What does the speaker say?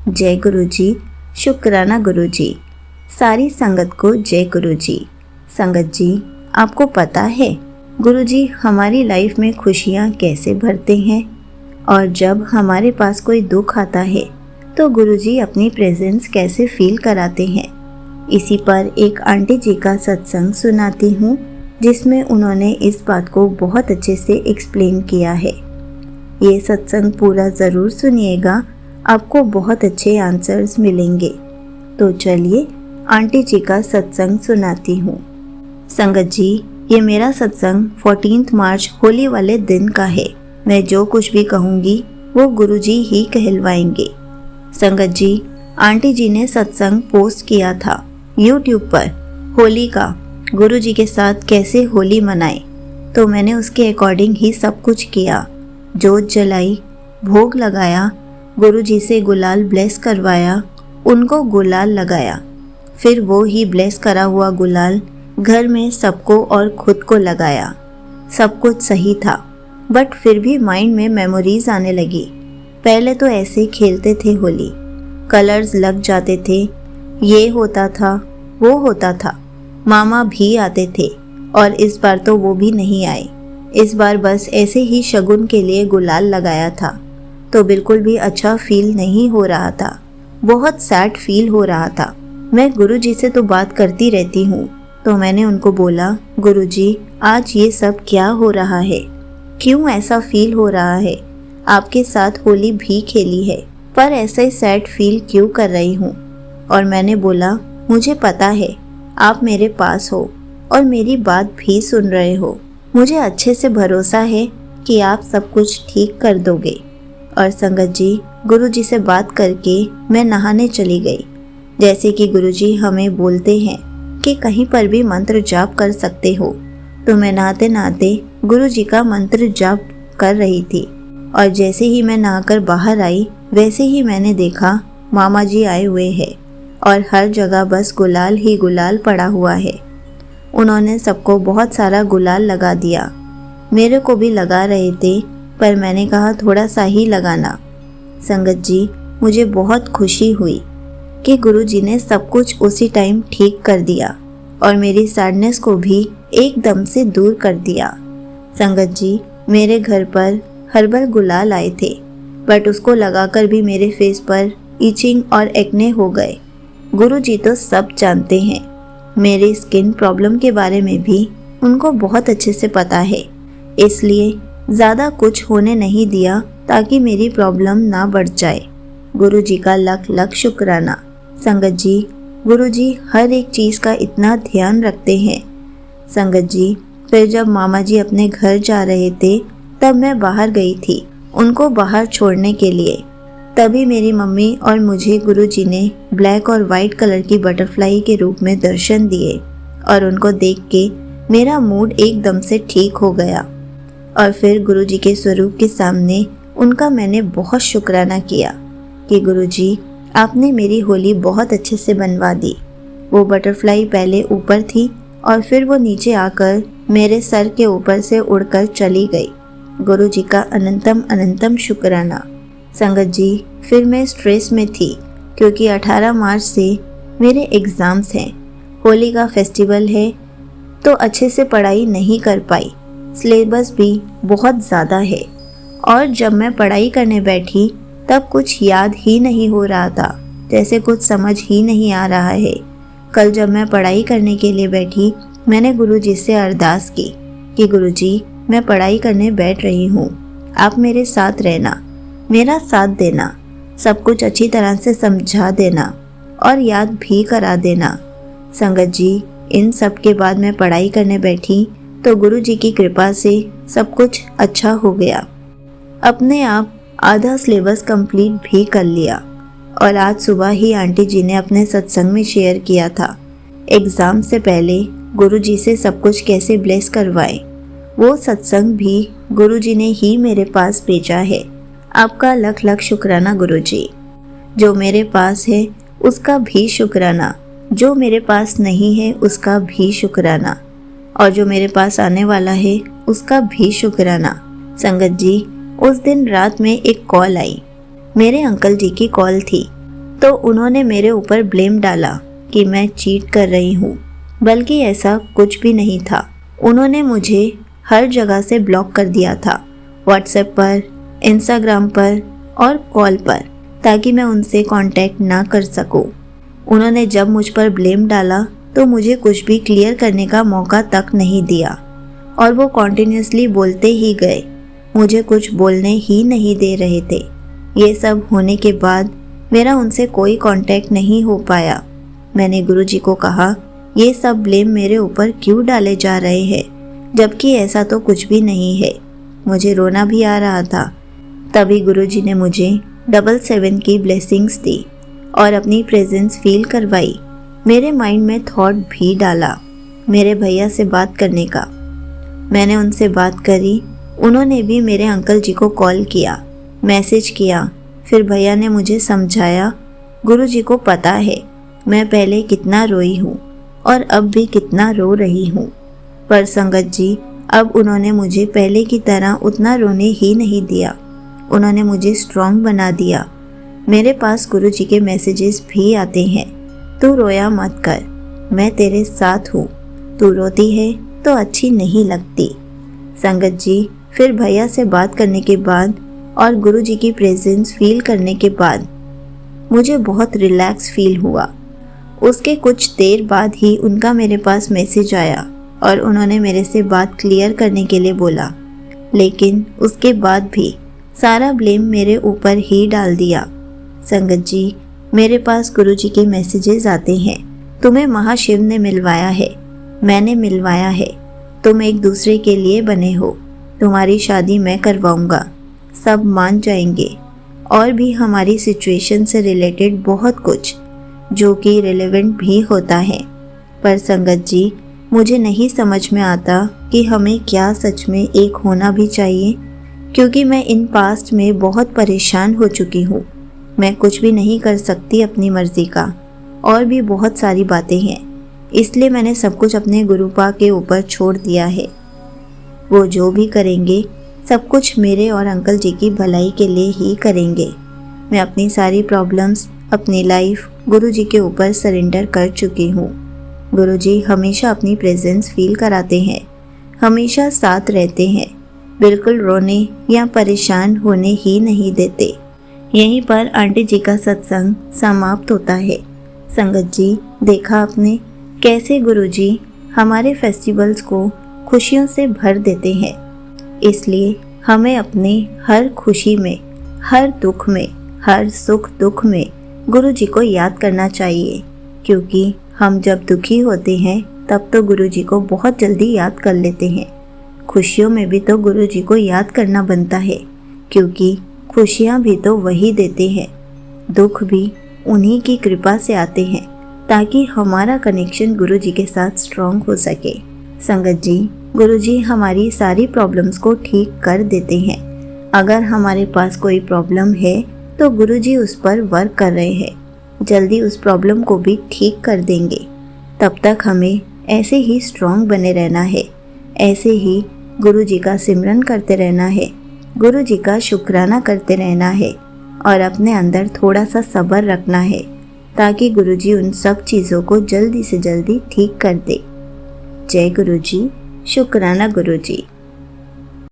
जय गुरुजी। शुक्राना गुरुजी। सारी संगत को जय गुरुजी। संगत जी, आपको पता है गुरुजी हमारी लाइफ में खुशियाँ कैसे भरते हैं, और जब हमारे पास कोई दुख आता है तो गुरुजी अपनी प्रेजेंस कैसे फील कराते हैं। इसी पर एक आंटी जी का सत्संग सुनाती हूँ, जिसमें उन्होंने इस बात को बहुत अच्छे से एक्सप्लेन किया है। ये सत्संग पूरा ज़रूर सुनिएगा, आपको बहुत अच्छे आंसर्स मिलेंगे। तो चलिए आंटी जी का सत्संग सुनाती हूँ। संगत जी, ये मेरा सत्संग 14 मार्च होली वाले दिन का है। मैं जो कुछ भी कहूँगी वो गुरुजी ही कहलवाएंगे। संगत जी, आंटी जी ने सत्संग पोस्ट किया था YouTube पर, होली का गुरुजी के साथ कैसे होली मनाए। तो मैंने उसके अकॉर्डिंग ही सब कुछ किया। जोत जलाई, भोग लगाया, गुरुजी से गुलाल ब्लेस करवाया, उनको गुलाल लगाया, फिर वो ही ब्लेस करा हुआ गुलाल घर में सबको और खुद को लगाया। सब कुछ सही था, बट फिर भी माइंड में मेमोरीज आने लगी। पहले तो ऐसे खेलते थे होली, कलर्स लग जाते थे, ये होता था वो होता था, मामा भी आते थे, और इस बार तो वो भी नहीं आए। इस बार बस ऐसे ही शगुन के लिए गुलाल लगाया था, तो बिल्कुल भी अच्छा फील नहीं हो रहा था, बहुत सैड फील हो रहा था। मैं गुरुजी से तो बात करती रहती हूँ, तो मैंने उनको बोला, गुरुजी आज ये सब क्या हो रहा है, क्यों ऐसा फील हो रहा है। आपके साथ होली भी खेली है, पर ऐसा ही सैड फील क्यों कर रही हूँ। और मैंने बोला, मुझे पता है आप मेरे पास हो और मेरी बात भी सुन रहे हो। मुझे अच्छे से भरोसा है कि आप सब कुछ ठीक कर दोगे। और संगत जी, गुरुजी से बात करके मैं नहाने चली गई। जैसे कि गुरुजी हमें बोलते हैं कि कहीं पर भी मंत्र जाप कर सकते हो, तो मैं नहाते नहाते गुरुजी का मंत्र जाप कर रही थी। और जैसे ही मैं नहाकर बाहर आई, वैसे ही मैंने देखा मामा जी आए हुए हैं और हर जगह बस गुलाल ही गुलाल पड़ा हुआ है। उन्होंने सबको बहुत सारा गुलाल लगा दिया, मेरे को भी लगा रहे थे, पर मैंने कहा थोड़ा सा ही लगाना। संगत जी, मुझे बहुत खुशी हुई कि गुरुजी ने सब कुछ उसी टाइम ठीक कर दिया और मेरी सैडनेस को भी एकदम से दूर कर दिया। संगत जी, मेरे घर पर हर्बल गुलाल आए थे, बट उसको लगाकर भी मेरे फेस पर इचिंग और एक्ने हो गए। गुरुजी तो सब जानते हैं, मेरी स्किन प्रॉब्लम के बारे में भी उनको बहुत अच्छे से पता है, इसलिए ज़्यादा कुछ होने नहीं दिया ताकि मेरी प्रॉब्लम ना बढ़ जाए। गुरुजी का लख लख शुक्राना। संगत जी, गुरुजी हर एक चीज़ का इतना ध्यान रखते हैं। संगत जी, फिर जब मामा जी अपने घर जा रहे थे, तब मैं बाहर गई थी उनको बाहर छोड़ने के लिए। तभी मेरी मम्मी और मुझे गुरुजी ने ब्लैक और वाइट कलर की बटरफ्लाई के रूप में दर्शन दिए, और उनको देख के मेरा मूड एकदम से ठीक हो गया। और फिर गुरुजी के स्वरूप के सामने उनका मैंने बहुत शुक्राना किया कि गुरुजी आपने मेरी होली बहुत अच्छे से बनवा दी। वो बटरफ्लाई पहले ऊपर थी और फिर वो नीचे आकर मेरे सर के ऊपर से उड़कर चली गई। गुरुजी का अनंतम अनंतम शुक्राना। संगत जी, फिर मैं स्ट्रेस में थी क्योंकि 18 मार्च से मेरे एग्ज़ाम्स हैं, होली का फेस्टिवल है, तो अच्छे से पढ़ाई नहीं कर पाई। सिलेबस भी बहुत ज़्यादा है, और जब मैं पढ़ाई करने बैठी तब कुछ याद ही नहीं हो रहा था, जैसे कुछ समझ ही नहीं आ रहा है। कल जब मैं पढ़ाई करने के लिए बैठी, मैंने गुरुजी से अरदास की कि गुरुजी मैं पढ़ाई करने बैठ रही हूँ, आप मेरे साथ रहना, मेरा साथ देना, सब कुछ अच्छी तरह से समझा देना और याद भी करा देना। संगत जी, इन सब के बाद मैं पढ़ाई करने बैठी तो गुरुजी की कृपा से सब कुछ अच्छा हो गया। अपने आप आधा सिलेबस कंप्लीट भी कर लिया, और आज सुबह ही आंटी जी ने अपने सत्संग में शेयर किया था एग्ज़ाम से पहले गुरुजी से सब कुछ कैसे ब्लेस करवाएं। वो सत्संग भी गुरुजी ने ही मेरे पास भेजा है। आपका लख लख शुक्राना गुरुजी। जो मेरे पास है उसका भी शुक्राना, जो मेरे पास नहीं है उसका भी शुक्राना, और जो मेरे पास आने वाला है उसका भी शुक्राना। संगत जी, उस दिन रात में एक कॉल आई, मेरे अंकल जी की कॉल थी। तो उन्होंने मेरे ऊपर ब्लेम डाला कि मैं चीट कर रही हूँ, बल्कि ऐसा कुछ भी नहीं था। उन्होंने मुझे हर जगह से ब्लॉक कर दिया था, व्हाट्सएप पर, इंस्टाग्राम पर और कॉल पर, ताकि मैं उनसे कांटेक्ट ना कर सकूं। उन्होंने जब मुझ पर ब्लेम डाला तो मुझे कुछ भी क्लियर करने का मौका तक नहीं दिया और वो कॉन्टिन्यूसली बोलते ही गए, मुझे कुछ बोलने ही नहीं दे रहे थे। ये सब होने के बाद मेरा उनसे कोई कांटेक्ट नहीं हो पाया। मैंने गुरुजी को कहा, ये सब ब्लेम मेरे ऊपर क्यों डाले जा रहे हैं, जबकि ऐसा तो कुछ भी नहीं है। मुझे रोना भी आ रहा था। तभी गुरुजी ने मुझे 777 की ब्लेसिंग्स दी और अपनी प्रेजेंस फील करवाई। मेरे माइंड में थॉट भी डाला मेरे भैया से बात करने का। मैंने उनसे बात करी। उन्होंने भी मेरे अंकल जी को कॉल किया, मैसेज किया। फिर भैया ने मुझे समझाया, गुरुजी को पता है मैं पहले कितना रोई हूँ और अब भी कितना रो रही हूँ, पर संगत जी अब उन्होंने मुझे पहले की तरह उतना रोने ही नहीं दिया। उन्होंने मुझे स्ट्रॉन्ग बना दिया। मेरे पास गुरुजी के मैसेजेस भी आते हैं, तू रोया मत कर, मैं तेरे साथ हूँ, तू रोती है तो अच्छी नहीं लगती। संगत जी फिर भैया से बात करने के बाद और गुरुजी की प्रेजेंस फील करने के बाद मुझे बहुत रिलैक्स फील हुआ। उसके कुछ देर बाद ही उनका मेरे पास मैसेज आया और उन्होंने मेरे से बात क्लियर करने के लिए बोला, लेकिन उसके बाद भी सारा ब्लेम मेरे ऊपर ही डाल दिया। संगत जी मेरे पास गुरुजी के मैसेजेस आते हैं, तुम्हें महाशिव ने मिलवाया है, मैंने मिलवाया है, तुम एक दूसरे के लिए बने हो, तुम्हारी शादी मैं करवाऊंगा, सब मान जाएंगे। और भी हमारी सिचुएशन से रिलेटेड बहुत कुछ जो कि रिलेवेंट भी होता है। पर संगत जी मुझे नहीं समझ में आता कि हमें क्या सच में एक होना भी चाहिए, क्योंकि मैं इन पास्ट में बहुत परेशान हो चुकी हूँ। मैं कुछ भी नहीं कर सकती अपनी मर्जी का, और भी बहुत सारी बातें हैं। इसलिए मैंने सब कुछ अपने गुरुपा के ऊपर छोड़ दिया है। वो जो भी करेंगे सब कुछ मेरे और अंकल जी की भलाई के लिए ही करेंगे। मैं अपनी सारी प्रॉब्लम्स, अपनी लाइफ गुरुजी के ऊपर सरेंडर कर चुकी हूँ। गुरुजी हमेशा अपनी प्रेजेंस फील कराते हैं, हमेशा साथ रहते हैं, बिल्कुल रोने या परेशान होने ही नहीं देते। यहीं पर आंटी जी का सत्संग समाप्त होता है। संगत जी देखा आपने कैसे गुरुजी हमारे फेस्टिवल्स को खुशियों से भर देते हैं। इसलिए हमें अपने हर खुशी में, हर दुख में, हर सुख दुख में गुरुजी को याद करना चाहिए, क्योंकि हम जब दुखी होते हैं तब तो गुरुजी को बहुत जल्दी याद कर लेते हैं। खुशियों में भी तो गुरुजी को याद करना बनता है, क्योंकि खुशियाँ भी तो वही देते हैं, दुख भी उन्हीं की कृपा से आते हैं, ताकि हमारा कनेक्शन गुरुजी के साथ स्ट्रॉन्ग हो सके। संगत जी गुरुजी हमारी सारी प्रॉब्लम्स को ठीक कर देते हैं। अगर हमारे पास कोई प्रॉब्लम है तो गुरुजी उस पर वर्क कर रहे हैं, जल्दी उस प्रॉब्लम को भी ठीक कर देंगे। तब तक हमें ऐसे ही स्ट्रॉन्ग बने रहना है, ऐसे ही गुरुजी का सिमरन करते रहना है, गुरुजी का शुक्राना करते रहना है और अपने अंदर थोड़ा सा सब्र रखना है, ताकि गुरुजी उन सब चीज़ों को जल्दी से जल्दी ठीक कर दे। जय गुरुजी, शुक्राना गुरुजी।